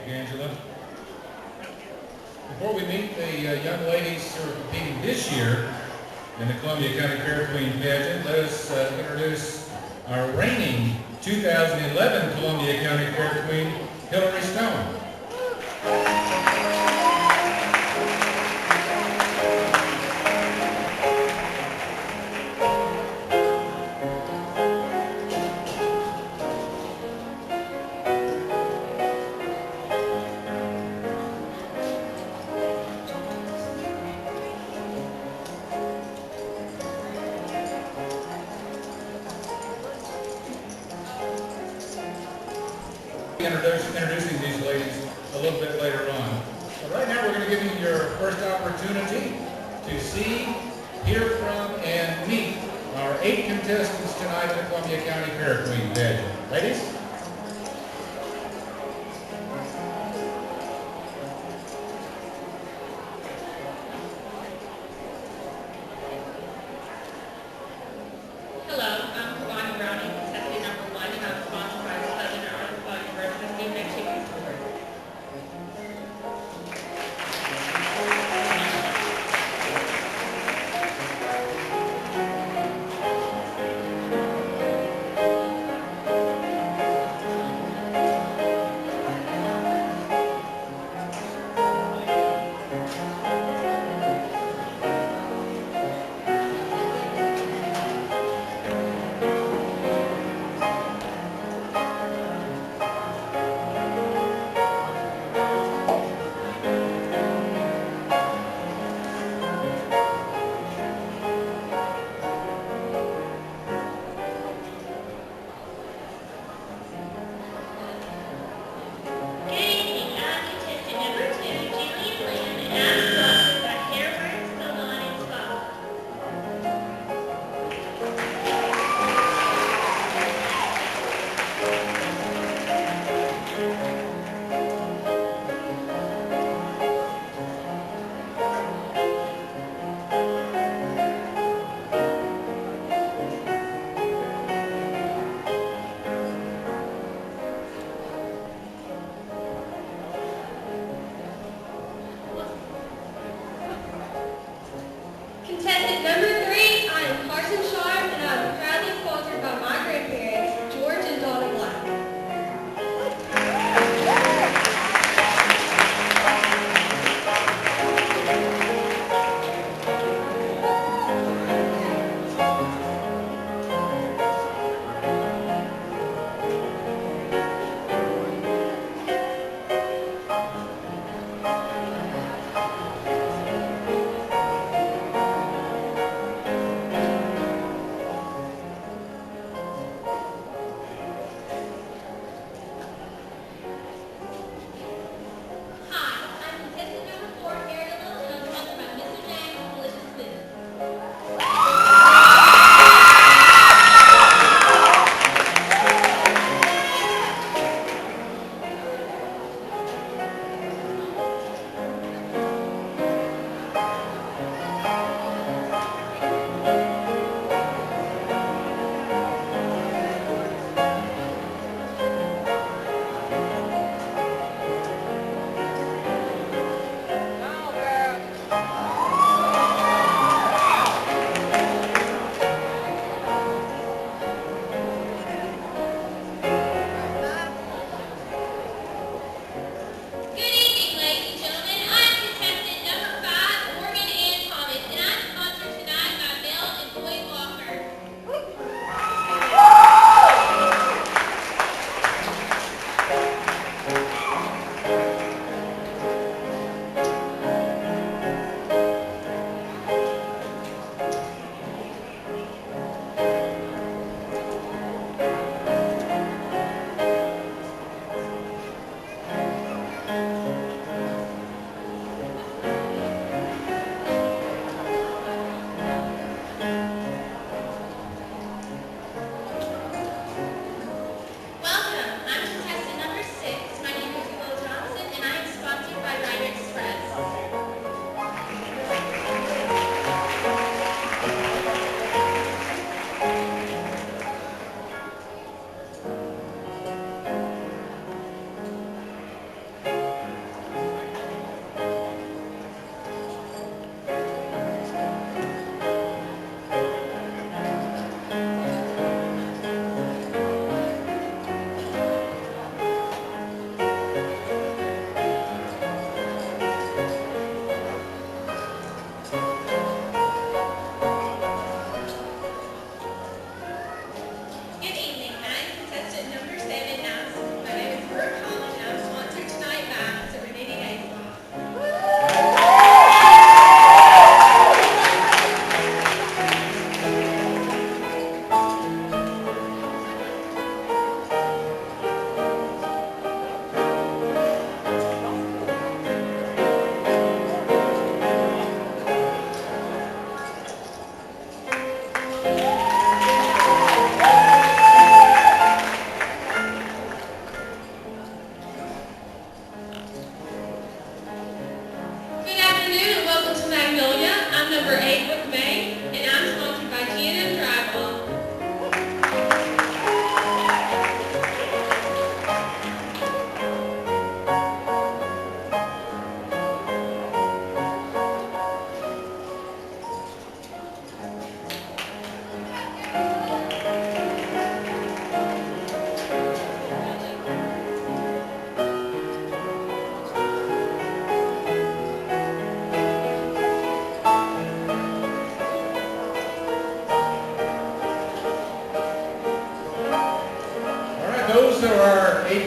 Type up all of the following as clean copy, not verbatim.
Angela. Before we meet the young ladies who are competing this year in the Columbia County Fair Queen pageant, let us introduce our reigning 2011 Columbia County Fair Queen, Hillary Stone. Introducing these ladies a little bit later on. But right now we're going to give you your first opportunity to see, hear from, and meet our 8 contestants tonight in the Columbia County Fair Queen pageant. Ladies? Contestant number 3, I am Carson Sharp, and I am proudly sponsored by my grandparents, George and Donna Black.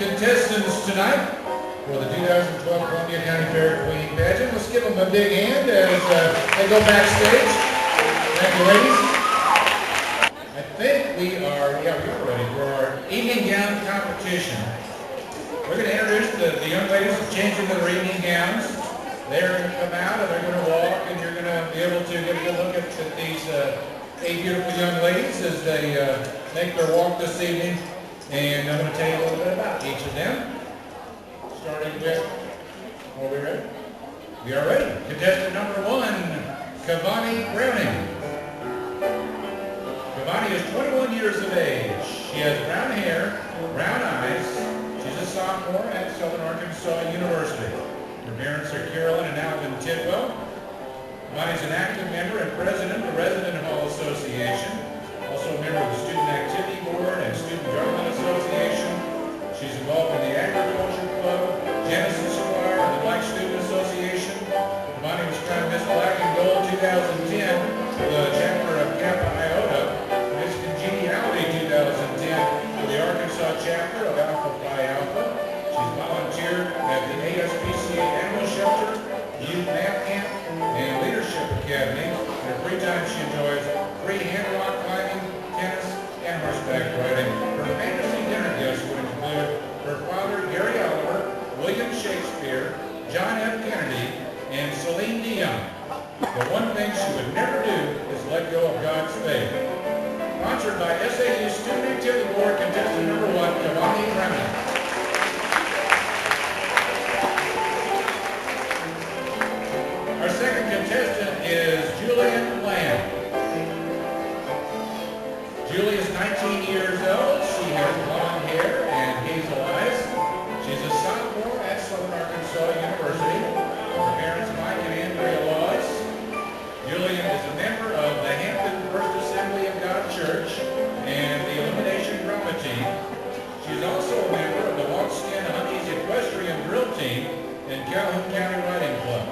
contestants tonight for the 2012 Columbia County Fair Queen Pageant. Let's give them a big hand as they go backstage. Thank you, ladies. I think we are ready for our evening gown competition. We're going to introduce the young ladies changing their evening gowns. They're going to come out and they're going to walk, and you're going to be able to get a good look at these 8 beautiful young ladies as they make their walk this evening. And I'm going to tell you a little bit about each of them. Starting with, are we ready? We are ready. Contestant number 1, Cavani Browning. Cavani is 21 years of age. She has brown hair, brown eyes. She's a sophomore at Southern Arkansas University. Her parents are Carolyn and Alvin Tidwell. Cavani is an active member and president of the Resident Hall Association. Also a member of the Student Activity Board and Student Government Association. She's involved in the Agriculture Club, Genesis Choir, and the Black Student Association. Cavani was crowned Miss Black and Gold 2010 for the chapter of Kappa Iota, Miss Congeniality 2010 for the Arkansas chapter of Alpha Phi Alpha. She's volunteered at the ASPCA Animal Shelter, Youth Math Camp, and Leadership Academy. In her free time, she enjoys free hand rock climbing, tennis, and horseback riding. Her fantasy dinner guests would include her father, Gary Oliver, William Shakespeare, John F. Kennedy, and Celine Dion. The one thing she would never do is let go of God's faith. Sponsored by SAU Student Activity Board, contestant number 1, Cavani Browning. Our second contestant is Julian Lamb. Julie is 19 years old. She has blonde hair and hazel eyes. She's a sophomore at Southern Arkansas University. Her parents, Mike and Andrea Laws. Julian is a member of the Hampton First Assembly of God Church and the Elimination Drama Team. She's also a member of the Walkskin Hunties Equestrian Drill Team and Calhoun County Riding Club.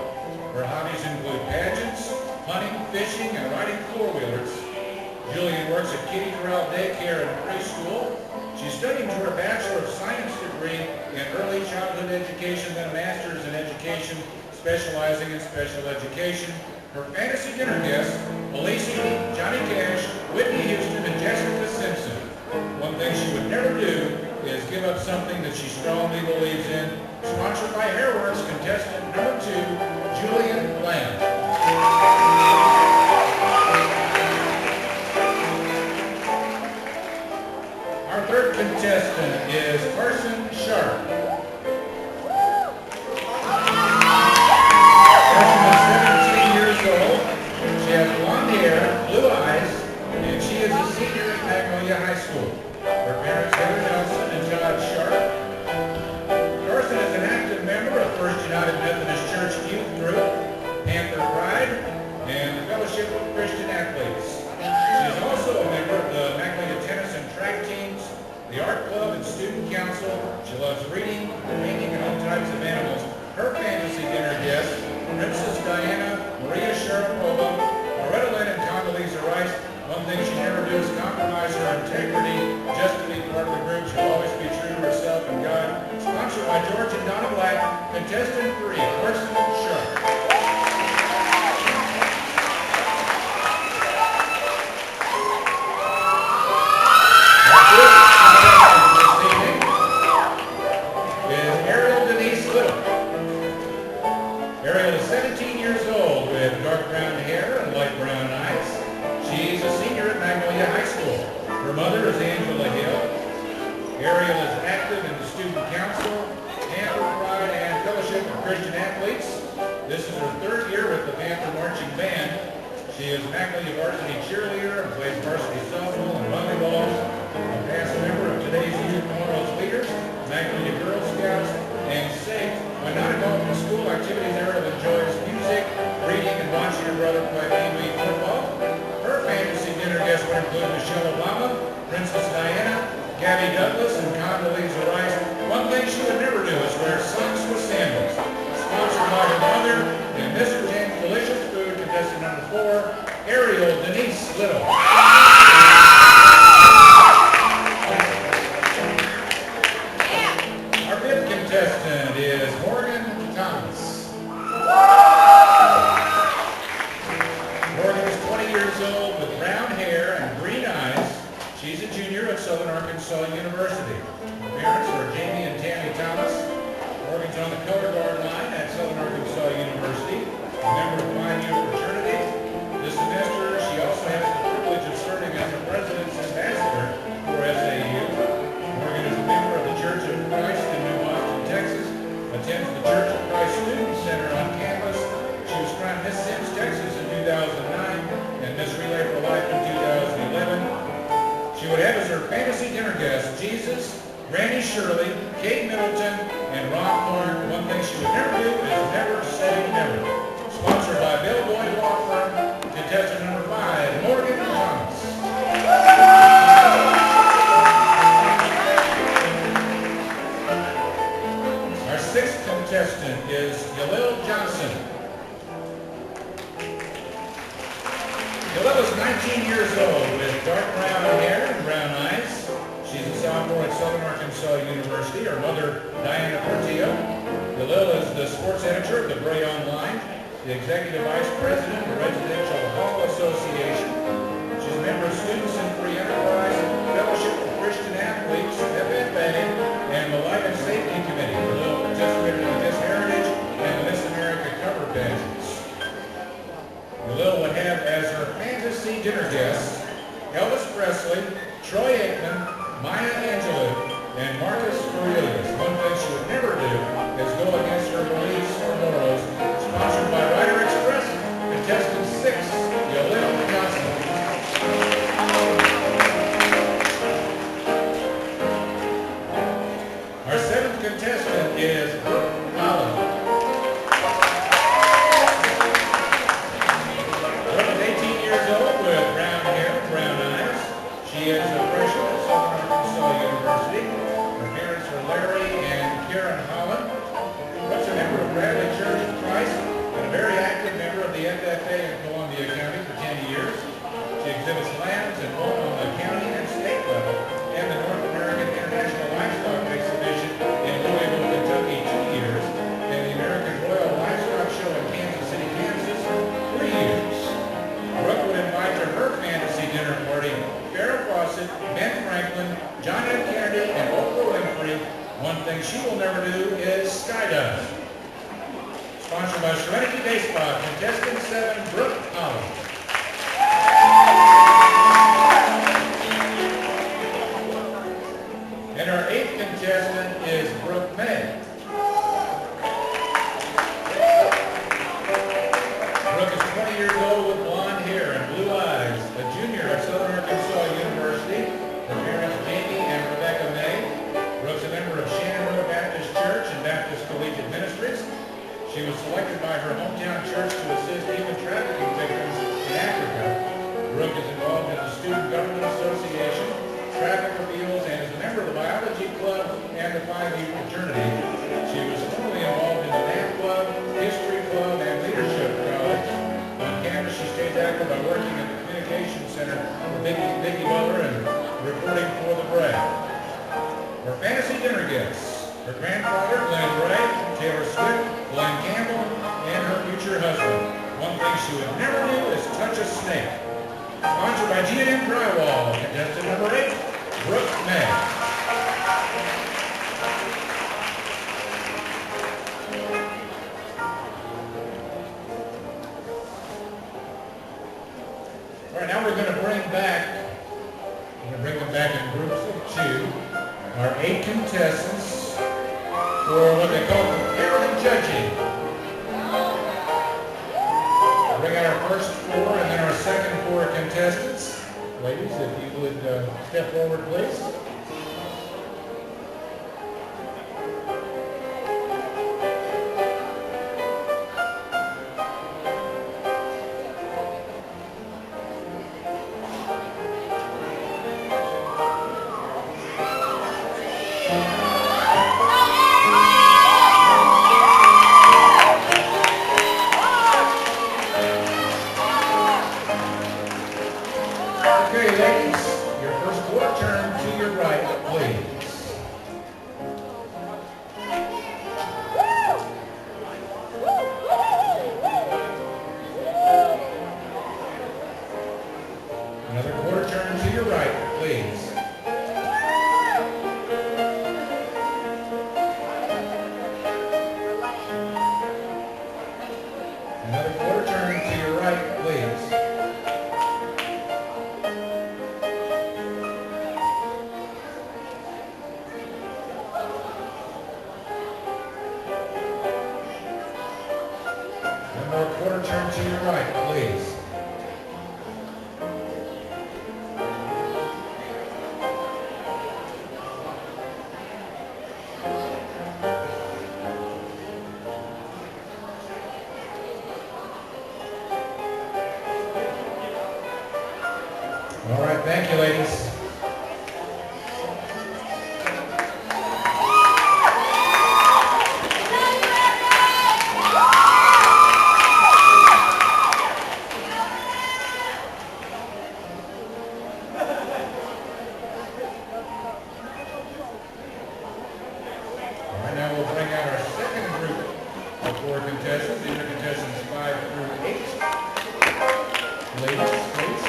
Her hobbies include pageants, hunting, fishing, and riding four-wheelers. Julian works at Kitty Corral Daycare and Preschool. She's studying for a Bachelor of Science degree in Early Childhood Education, then a Master's in Education, specializing in special education. Her fantasy dinner guests, Elise, Johnny Cash, Whitney Houston, and Jessica Simpson. One thing she would never do is give up something that she strongly believes in. Sponsored by Hairworks, contestant number 2, Julian Lamb. Our third contestant is Carson Sharp. Carson is 17 years old. She has blonde hair, blue eyes, and she is a senior at Magnolia High School. Her parents, Heather Nelson and John Sharp. Carson is an active member of First United Methodist Church Youth Group, Panther Pride, and the Fellowship of Christian Athletes. She is also a member of the Magnolia Tennis and Track Teams, the Art Club and Student Council. She loves reading, painting, and all types of animals. Her fantasy dinner guests, Princess Diana, Maria Sharapova, Loretta Lynn, and Condoleezza Rice. One thing she never do is compromise her integrity just to be part of the group. She'll always be true to herself and God. Sponsored by George and Donna Black, contestant 3, Carson Sharp. Ariel is 17 years old with dark brown hair and light brown eyes. She's a senior at Magnolia High School. Her mother is Angela Hill. Ariel is active in the Student Council, Panther Pride, and Fellowship of Christian Athletes. This is her 3rd year with the Panther Marching Band. She is Magnolia varsity cheerleader and plays varsity softball and volleyball. A past member of today's Youth Morals Leaders, Magnolia Girl Scouts, and SAFE. When not involved in school activities, Ariel enjoys music, reading, and watching her brother play Pee-wee football. Her fantasy dinner guests would include Michelle Obama, Princess Diana, Gabby Douglas, and Condoleezza Rice. One thing she would never do is wear socks with sandals. Sponsored by her mother and Mr. James Delicious Food, contestant number 4, Ariel Denise Little. on the color guard line at Southern Arkansas University, a member of Phi Mu fraternity. This semester, she also has the privilege of serving as the President's Ambassador for SAU. Morgan is a member of the Church of Christ in New Boston, Texas, attends the Church of Christ Student Center on campus. She was crowned Miss Sims, Texas in 2009 and Miss Relay for Life in 2011. She would have as her fantasy dinner guests Jesus, Randy Shirley, Kate Middleton, and Ron Clark. One thing she would never do is never say never. Sponsored by Bill Boyd Law Firm, contestant number 5, Morgan Thomas. Our 6th contestant is Yalil Johnson. Yalil is 19 years old with dark brown hair and brown eyes. She's a sophomore at Southern Arkansas University. Her mother, Diana Portillo. Yalil is the sports editor of the Bray Online, the executive vice president of the Residential Hall Association. She's a member of Students in Free Enterprise, Fellowship for Christian Athletes, FFA, and the Life and Safety Committee. Yalil participated in the Miss Heritage and the Miss America cover pageants. Yalil would have as her fantasy dinner guests Elvis Presley, Troy Aikman, Maya Angelou, and Marcus Aurelius. One thing she would never do is go against her beliefs or morals. Sponsored by Rider Express, contestant 6, Yalil Johnson. Our 7th contestant is Brooke Holland. Brooke is 18 years old with brown hair and brown eyes. She is a freshman at Southern Arkansas University. Her parents are Larry and Karen Holland. Brooke's a member of Bradley Church of Christ and a very active member of the FFA in Columbia County for 10 years. She exhibits lambs and wool on the county and state level and the North American International Livestock Exhibition in Louisville, Kentucky 2 years, and the American Royal Livestock Show in Kansas City, Kansas 3 years. Brooke would invite to her fantasy dinner party Farrah Fawcett, Ben Franklin, John F. Kennedy, and Oprah Winfrey. One thing she will never do is skydive. Sponsored by Serenity Baseball, contestant 7, Brooke Holland. And our 8th contestant is Brooke May. Brooke is 20 years old with blonde hair and blue eyes, a junior at Southern Arkansas University. Her parents, Jamie and Rebecca May. Brooke's a member of Shannon Road Baptist Church and Baptist Collegiate Ministries. She was selected by her hometown church to assist human trafficking victims in Africa. Brooke is involved in the Student Government Association, traffic appeals, and is a member of the Biology Club and the Phi Mu fraternity. She was formerly involved in the Math Club, History Club, and Leadership College. On campus, she stays active by working at the Communication Center with Vicki Butler and reporting for the Bray. Her fantasy dinner guests, her grandfather, Glenn Bray, Taylor Swift, Glenn Campbell, and her future husband. One thing she would never do is touch a snake. Sponsored by G&M Drywall, contestant number 8, Brooke May. All right, now we're going to bring them back in groups of 2, our 8 contestants for what they call comparative judging. Bring out our first 4 and then our second 4 contestants. Ladies, if you would step forward, please. Okay, ladies, your first 4 turn to your right. Another quarter turn to your right, please. One more quarter turn to your right, please. All right, thank you, ladies. All right, now we'll bring out our second group of 4 contestants. These are contestants 5 through 8. Ladies, please.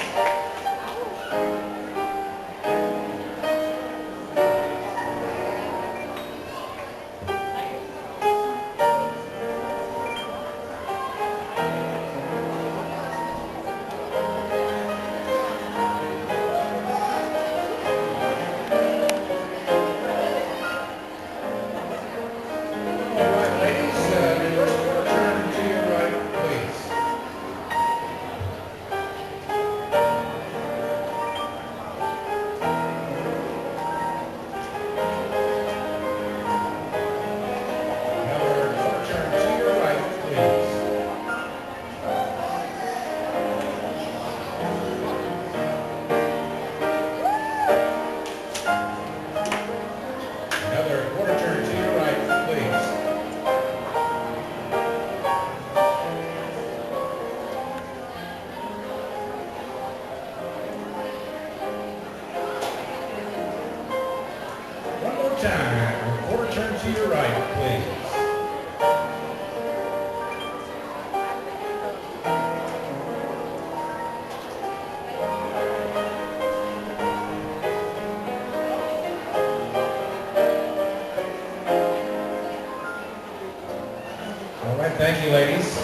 All right, ladies, your first quarter turn to your right, please. Another quarter turn to your right, please. Another quarter turn to your right, please. One more time. Quarter turn to your right, please. All right, thank you, ladies.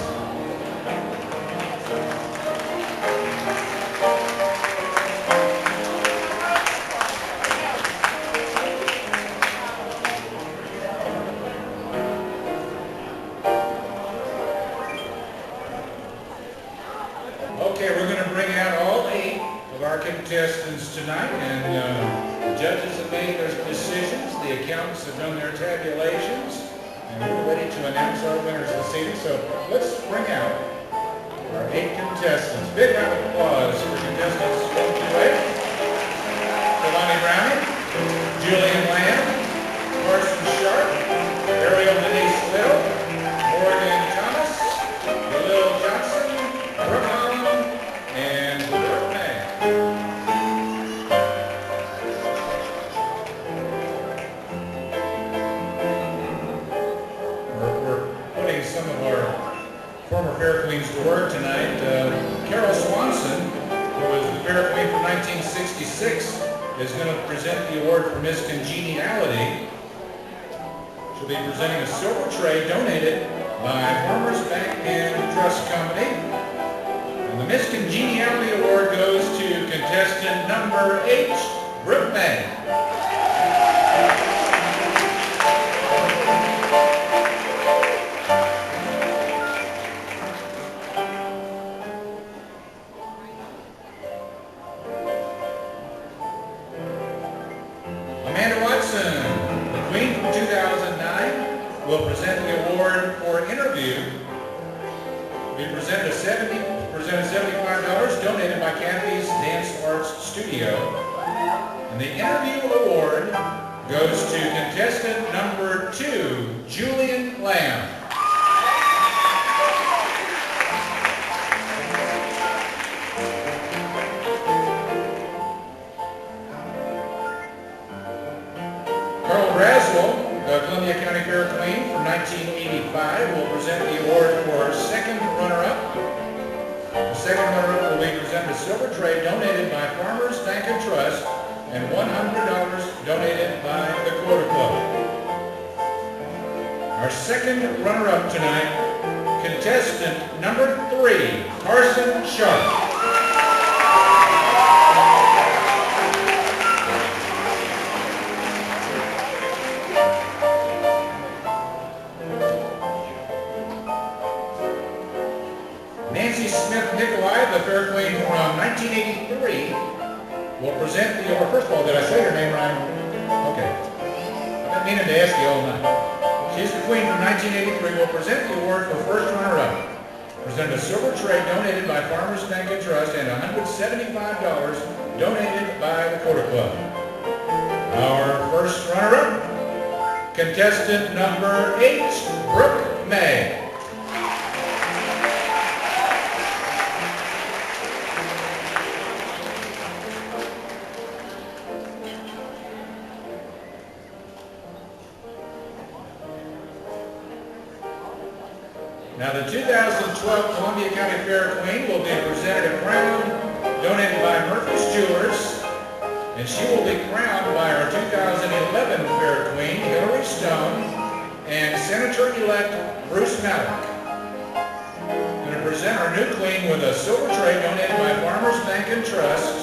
Okay, we're going to bring out all 8 of our contestants tonight, and the judges have made their decisions, the accountants have done their tabulations, and we're ready to announce our winners this evening. So let's bring out our 8 contestants. Big round of applause for contestants 1 through 8. Kalani Browning, Julian Lamb, Carson Sharp, Ariel Denise Little, Morgan Thomas, Lil Johnson, Brooke Holland, and Brooke May. We're putting some of our former Fair Queens to work tonight. Carol Swanson, who was the Fair Queen from 1966, is going to present the award for Miss Congeniality. She'll be presenting a silver tray donated by Farmers Bank and Trust Company. And the Miss Congeniality Award goes to contestant number 8, Brooke May. Amanda Watson, the Queen from 2009, will present the award for interview. We presented $75 donated by Kathy's Dance Arts Studio. And the interview award goes to contestant number 2, Julian Lamb. Carl Braswell, the Columbia County Fair Queen from 1985, will present the award for second runner-up. The second runner-up will be presented a silver tray donated by Farmers Bank and Trust and $100 donated by the Quota Club. Our second runner-up tonight contestant number 3, Carson Sharp. Nancy Smith Nicolai, the Fair Queen from 1983, will present the award. First of all, did I say her name right? Okay. I've been meaning to ask you all night. She's the Queen from 1983, will present the award for first runner-up. Present a silver tray donated by Farmers Bank and Trust and $175 donated by the Quarter Club. Our first runner-up, contestant number 8, Brooke May. Now the 2012 Columbia County Fair Queen will be presented a crown donated by Murphy's Jewelers, and she will be crowned by our 2011 Fair Queen, Hillary Stone, and Senator-elect Bruce Mallock. I'm going to present our new queen with a silver tray donated by Farmers Bank and Trust,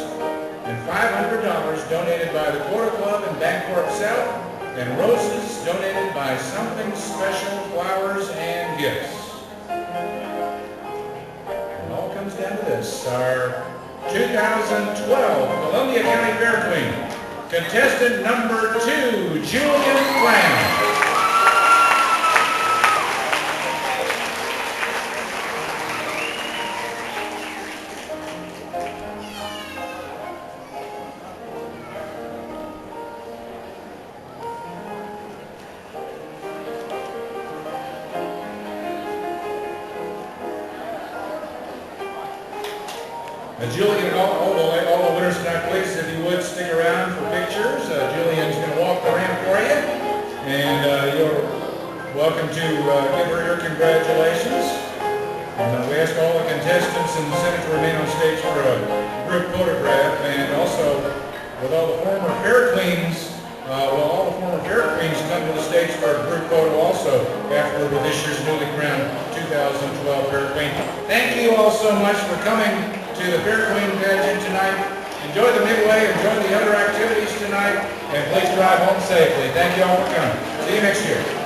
and $500 donated by the Quarter Club and Bancorp South, and roses donated by Something Special Flowers and Gifts. Comes down to this, our 2012 Columbia County Fair Queen, contestant number 2, Julian Brown. Julian, all the winners tonight, please, if you would, stick around for pictures. Julian's going to walk the ramp for you, and you're welcome to give her your congratulations. And we ask all the contestants in the Senate to remain on stage for a group photograph, and also with all the former Fair Queens, all the former Fair Queens come to the stage for a group photo also afterward with this year's newly crowned 2012 Fair Queen. Thank you all so much for coming to the Fair Queen pageant tonight. Enjoy the Midway, enjoy the other activities tonight, and please drive home safely. Thank you all for coming. See you next year.